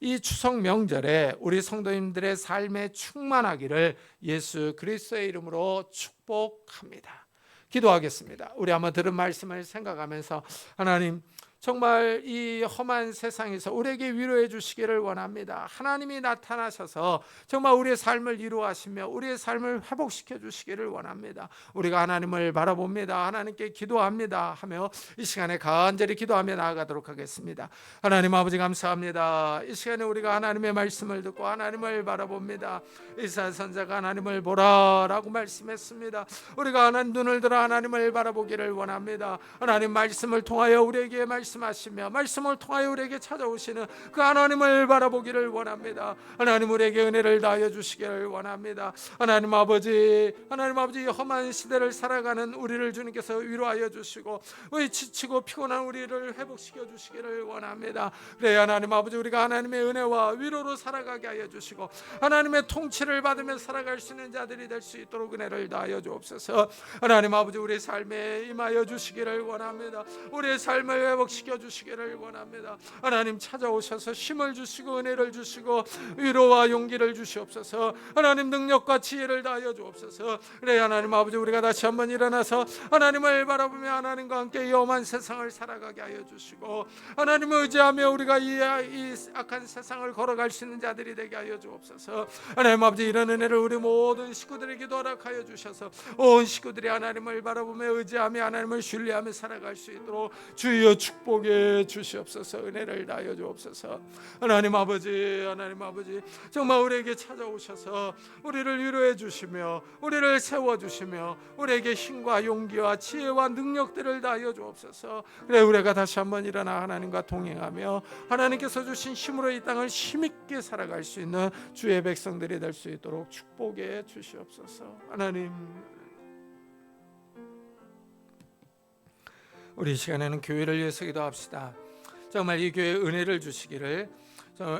이 추석 명절에 우리 성도님들의 삶에 충만하기를 예수 그리스도의 이름으로 축복합니다. 기도하겠습니다. 우리 한번 들은 말씀을 생각하면서 하나님, 정말 이 험한 세상에서 우리에게 위로해 주시기를 원합니다. 하나님이 나타나셔서 정말 우리의 삶을 이루하시며 우리의 삶을 회복시켜 주시기를 원합니다. 우리가 하나님을 바라봅니다. 하나님께 기도합니다 하며 이 시간에 간절히 기도하며 나아가도록 하겠습니다. 하나님 아버지 감사합니다. 이 시간에 우리가 하나님의 말씀을 듣고 하나님을 바라봅니다. 이사야 선지자가 하나님을 보라라고 말씀했습니다. 우리가 하나님 눈을 들어 하나님을 바라보기를 원합니다. 하나님 말씀을 통하여 우리에게 말씀하시며 말씀을 통하여 우리에게 찾아오시는 그 하나님을 바라보기를 원합니다. 하나님 우리에게 은혜를 다하여 주시기를 원합니다. 하나님 아버지 험한 시대를 살아가는 우리를 주님께서 위로하여 주시고 우리 지치고 피곤한 우리를 회복시켜 주시기를 원합니다. 그래 하나님 아버지, 우리가 하나님의 은혜와 위로로 살아가게 하여 주시고 하나님의 통치를 받으며 살아갈 수 있는 자들이 될 수 있도록 은혜를 다하여 주옵소서. 하나님 아버지, 우리 삶에 임하여 주시기를 원합니다. 우리의 삶을 회복시켜 주시기를 원합니다. 하나님 찾아오셔서 힘을 주시고 은혜를 주시고 위로와 용기를 주시옵소서. 하나님 능력과 지혜를 다하여 주옵소서. 그래 하나님 아버지, 우리가 다시 한번 일어나서 하나님을 바라보며 하나님과 함께 이 험한 세상을 살아가게 하여 주시고 하나님을 의지하며 우리가 이 악한 세상을 걸어갈 수 있는 자들이 되게 하여 주옵소서. 하나님 아버지, 이런 은혜를 우리 모든 식구들에게도 허락하여 주셔서 온 식구들이 하나님을 바라보며 의지하며 하나님을 신뢰하며 살아갈 수 있도록 주여 축복해 주시옵소서. 은혜를 다하여 주옵소서. 하나님 아버지 정말 우리에게 찾아오셔서 우리를 위로해 주시며 우리를 세워 주시며 우리에게 힘과 용기와 지혜와 능력들을 다하여 주옵소서. 그래 우리가 다시 한번 일어나 하나님과 동행하며 하나님께서 주신 힘으로 이 땅을 힘있게 살아갈 수 있는 주의 백성들이 될 수 있도록 축복해 주시옵소서. 하나님, 우리 시간에는 교회를 위해서 기도합시다. 정말 이 교회에 은혜를 주시기를,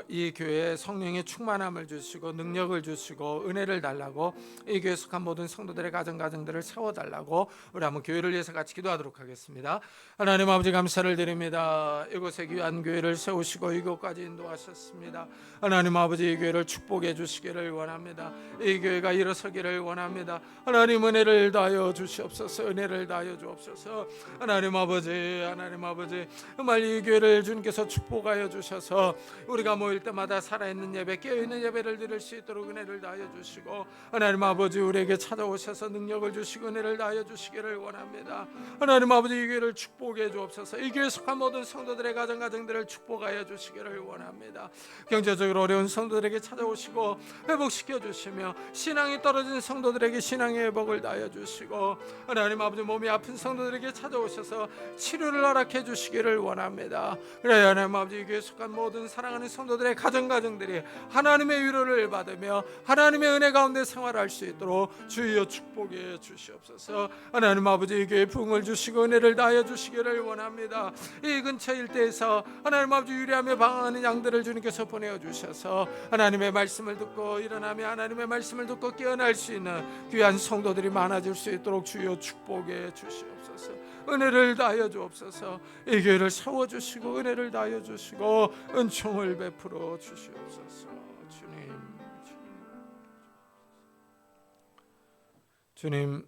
이 교회에 성령의 충만함을 주시고 능력을 주시고 은혜를 달라고, 이 교회에 속한 모든 성도들의 가정들을 세워달라고 우리 한번 교회를 위해서 같이 기도하도록 하겠습니다. 하나님 아버지, 감사를 드립니다. 이곳에 귀한 교회를 세우시고 이곳까지 인도하셨습니다. 하나님 아버지, 이 교회를 축복해 주시기를 원합니다. 이 교회가 일어서기를 원합니다. 하나님 은혜를 다하여 주시옵소서. 은혜를 다하여 주옵소서. 하나님 아버지 정말 이 교회를 주님께서 축복하여 주셔서 우리가 모일 때마다 살아있는 예배, 깨어있는 예배를 드릴 수 있도록 은혜를 다하여 주시고 하나님 아버지, 우리에게 찾아오셔서 능력을 주시고 은혜를 다하여 주시기를 원합니다. 하나님 아버지, 이 교회를 축복해 주옵소서. 이 교회에 속한 모든 성도들의 가정들을 축복하여 주시기를 원합니다. 경제적으로 어려운 성도들에게 찾아오시고 회복시켜 주시며 신앙이 떨어진 성도들에게 신앙의 회복을 다하여 주시고 하나님 아버지, 몸이 아픈 성도들에게 찾아오셔서 치료를 허락해 주시기를 원합니다. 그래 하나님 아버지, 이 교회에 속한 모든 사랑하는 성도들의 가정들이 하나님의 위로를 받으며 하나님의 은혜 가운데 생활할 수 있도록 주여 축복해 주시옵소서. 하나님 아버지, 이 교회에 부흥을 주시고 은혜를 다하여 주시기를 원합니다. 이 근처 일대에서 하나님 아버지, 유리하며 방황하는 양들을 주님께서 보내어 주셔서 하나님의 말씀을 듣고 일어나며 하나님의 말씀을 듣고 깨어날 수 있는 귀한 성도들이 많아질 수 있도록 주여 축복해 주시옵소서. 은혜를 다하여 주옵소서. 이 교회를 세워주시고 은혜를 다하여 주시고 은총을 베풀어 주시옵소서. 주님. 주님,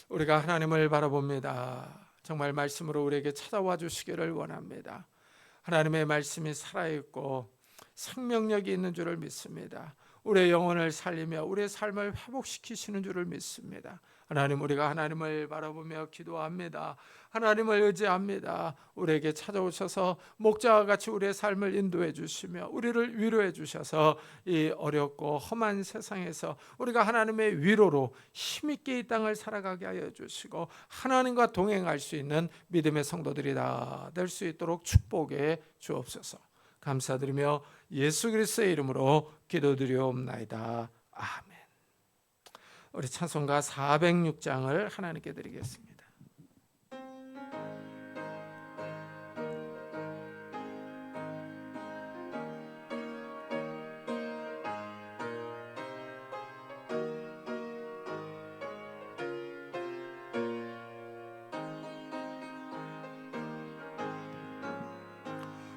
우리가 하나님을 바라봅니다. 정말 말씀으로 우리에게 찾아와 주시기를 원합니다. 하나님의 말씀이 살아있고 생명력이 있는 줄을 믿습니다. 우리의 영혼을 살리며 우리의 삶을 회복시키시는 줄을 믿습니다. 하나님, 우리가 하나님을 바라보며 기도합니다. 하나님을 의지합니다. 우리에게 찾아오셔서 목자와 같이 우리의 삶을 인도해 주시며 우리를 위로해 주셔서 이 어렵고 험한 세상에서 우리가 하나님의 위로로 힘있게 이 땅을 살아가게 하여 주시고 하나님과 동행할 수 있는 믿음의 성도들이 다 될 수 있도록 축복해 주옵소서. 감사드리며 예수 그리스도의 이름으로 기도드리옵나이다. 아멘. 우리 찬송가 406장을 하나님께 드리겠습니다.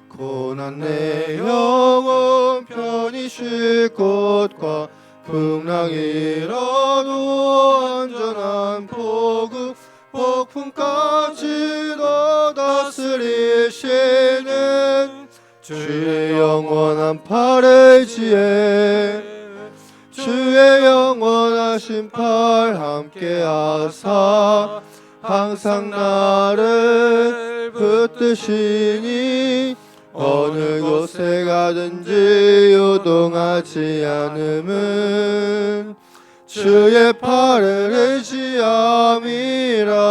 고난 내 영혼 편히 쉴 곳과 풍랑이라도 안전한 포구 폭풍까지도 다스리시는 주의 영원한 팔을 지혜 주의 영원하신 팔 함께 하사 항상 나를 붙드시니 어느 곳에 가든지 요동하지 않음은 주의 팔을 의지함이라.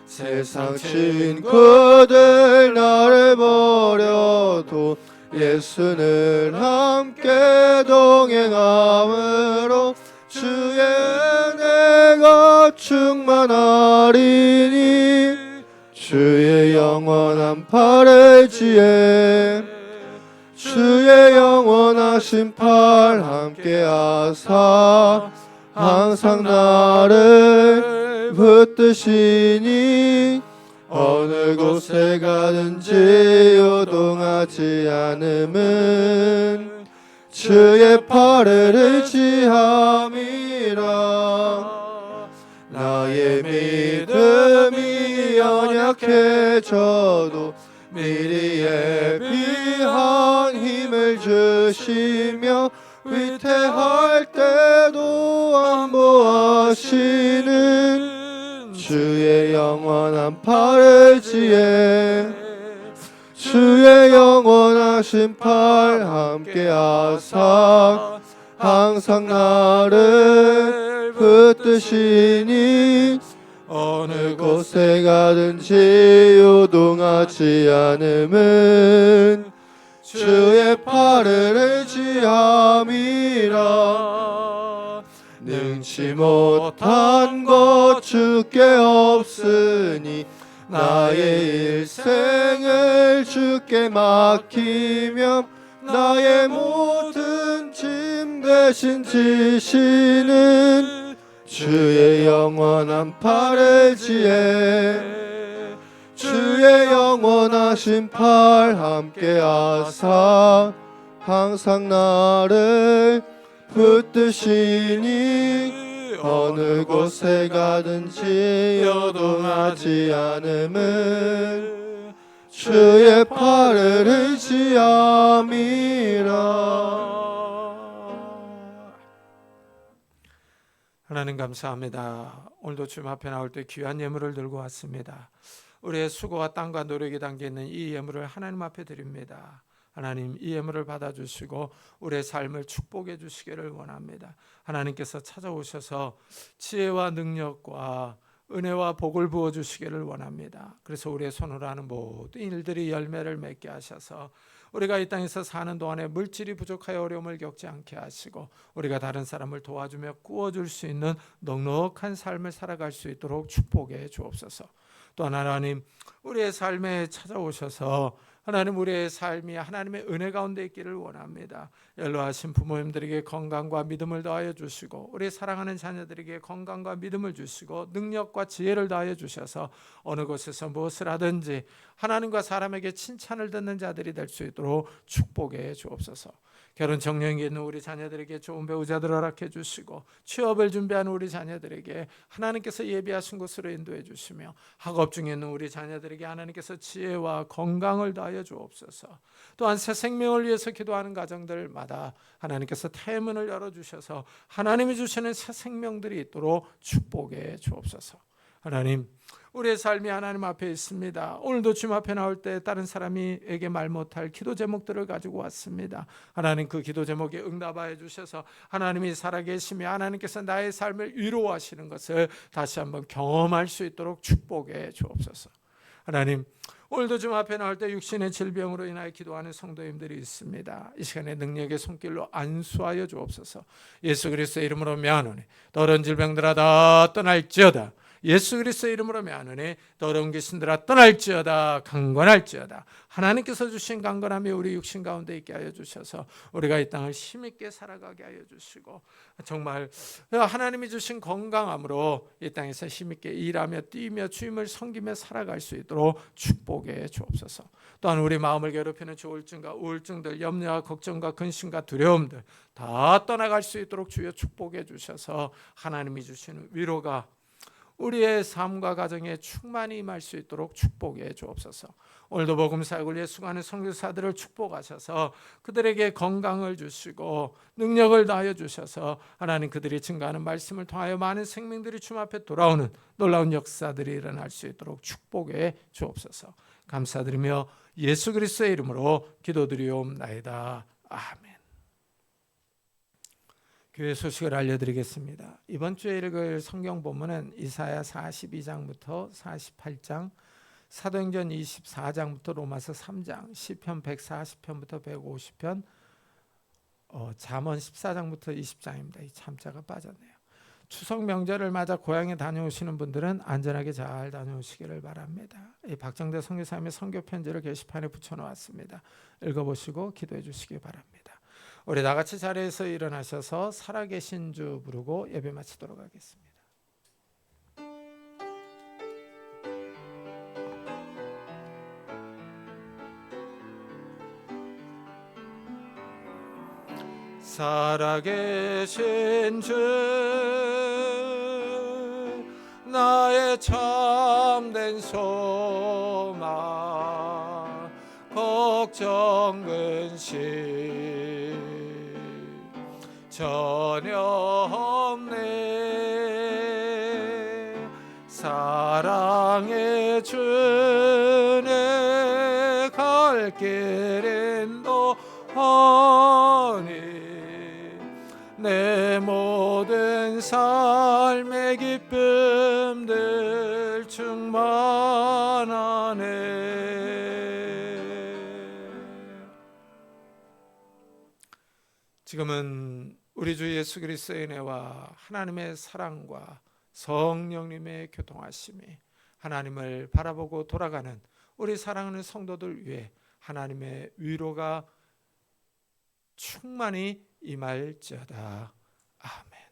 세상 친구들 나를 버려도 예수는 함께 동행함으로 주의 은혜가 충만하리니 주의 영원한 팔을 지혜 주의 영원하신 팔 함께 하사 항상 나를 붙드시니 어느 곳에 가든지 요동하지 않음은 주의 팔을 의지함이라. 나의 믿음이 연약해져도 미리 예비한 힘을 주시며 위태할 때도 안보하시는 주의 영원한 팔을 지혜 주의 영원하신 팔 함께 하사 항상 나를 붙드시니 어느 곳에 가든지 요동하지 않음은 주의 팔을 의지함이라. 능치 못한 것 주께 없으니 나의 일생을 주께 맡기며 나의 모든 짐 대신 지시는 주의 영원한 팔을 지혜 주의 영원하신 팔 함께 하사 항상 나를 붙드시니 어느 곳에 가든지 요동하지 않음은 주의 팔을 의지함이라. 하나님 감사합니다. 오늘도 주님 앞에 나올 때 귀한 예물을 들고 왔습니다. 우리의 수고와 땀과 노력이 담겨있는 이 예물을 하나님 앞에 드립니다. 하나님, 이 예물을 받아주시고 우리의 삶을 축복해 주시기를 원합니다. 하나님께서 찾아오셔서 지혜와 능력과 은혜와 복을 부어주시기를 원합니다. 그래서 우리의 손으로 하는 모든 일들이 열매를 맺게 하셔서 우리가 이 땅에서 사는 동안에 물질이 부족하여 어려움을 겪지 않게 하시고 우리가 다른 사람을 도와주며 구워줄 수 있는 넉넉한 삶을 살아갈 수 있도록 축복해 주옵소서. 또한 하나님, 우리의 삶에 찾아오셔서 하나님, 우리의 삶이 하나님의 은혜 가운데 있기를 원합니다. 연로하신 부모님들에게 건강과 믿음을 더하여 주시고 우리 사랑하는 자녀들에게 건강과 믿음을 주시고 능력과 지혜를 더하여 주셔서 어느 곳에서 무엇을 하든지 하나님과 사람에게 칭찬을 듣는 자들이 될 수 있도록 축복해 주옵소서. 결혼 정령에 있는 우리 자녀들에게 좋은 배우자들을 허락해 주시고, 취업을 준비하는 우리 자녀들에게 하나님께서 예비하신 곳으로 인도해 주시며, 학업 중에 있는 우리 자녀들에게 하나님께서 지혜와 건강을 더하여 주옵소서. 또한 새 생명을 위해서 기도하는 가정들마다 하나님께서 태문을 열어주셔서 하나님이 주시는 새 생명들이 있도록 축복해 주옵소서. 하나님, 우리의 삶이 하나님 앞에 있습니다. 오늘도 주님 앞에 나올 때 다른 사람에게 말 못할 기도 제목들을 가지고 왔습니다. 하나님, 그 기도 제목에 응답하여 주셔서 하나님이 살아계시며 하나님께서 나의 삶을 위로하시는 것을 다시 한번 경험할 수 있도록 축복해 주옵소서. 하나님, 오늘도 주님 앞에 나올 때 육신의 질병으로 인하여 기도하는 성도님들이 있습니다. 이 시간에 능력의 손길로 안수하여 주옵소서. 예수 그리스도의 이름으로 명하노니 더러운 질병들아 다 떠날지어다. 예수 그리스도의 이름으로 명하노니 더러운 귀신들아 떠날지어다. 강건할지어다. 하나님께서 주신 강건함이 우리 육신 가운데 있게 하여 주셔서 우리가 이 땅을 힘있게 살아가게 하여 주시고, 정말 하나님이 주신 건강함으로 이 땅에서 힘있게 일하며 뛰며 주님을 섬기며 살아갈 수 있도록 축복해 주옵소서. 또한 우리 마음을 괴롭히는 조울증과 우울증들, 염려와 걱정과 근심과 두려움들 다 떠나갈 수 있도록 주여 축복해 주셔서 하나님이 주시는 위로가 우리의 삶과 가정에 충만히 임할 수 있도록 축복해 주옵소서. 오늘도 복음 사역을 위해 수고하는 선교사들을 축복하셔서 그들에게 건강을 주시고 능력을 다하여 주셔서 하나님, 그들이 증거하는 말씀을 통하여 많은 생명들이 주님 앞에 돌아오는 놀라운 역사들이 일어날 수 있도록 축복해 주옵소서. 감사드리며 예수 그리스도의 이름으로 기도드리옵나이다. 아멘. 교회 소식을 알려드리겠습니다. 이번 주에 읽을 성경 본문은 이사야 42장부터 48장, 사도행전 24장부터 로마서 3장, 시편 140편부터 150편, 잠언 14장부터 20장입니다. 이 참자가 빠졌네요. 추석 명절을 맞아 고향에 다녀오시는 분들은 안전하게 잘 다녀오시기를 바랍니다. 이 박정대 선교사님의 선교 편지를 게시판에 붙여놓았습니다. 읽어보시고 기도해 주시기 바랍니다. 우리 다 같이 자리에서 일어나셔서 살아계신 주 부르고 예배 마치도록 하겠습니다. 살아계신 주, 나의 참된 소망, 걱정 근심 전혀 없네. 사랑해 주네 갈 길은 너하니 내 모든 삶의 기쁨들 충만하네. 지금은 우리 주 예수 그리스도의 은혜와 하나님의 사랑과 성령님의 교통하심이 하나님을 바라보고 돌아가는 우리 사랑하는 성도들 위해 하나님의 위로가 충만히 임할지어다. 아멘.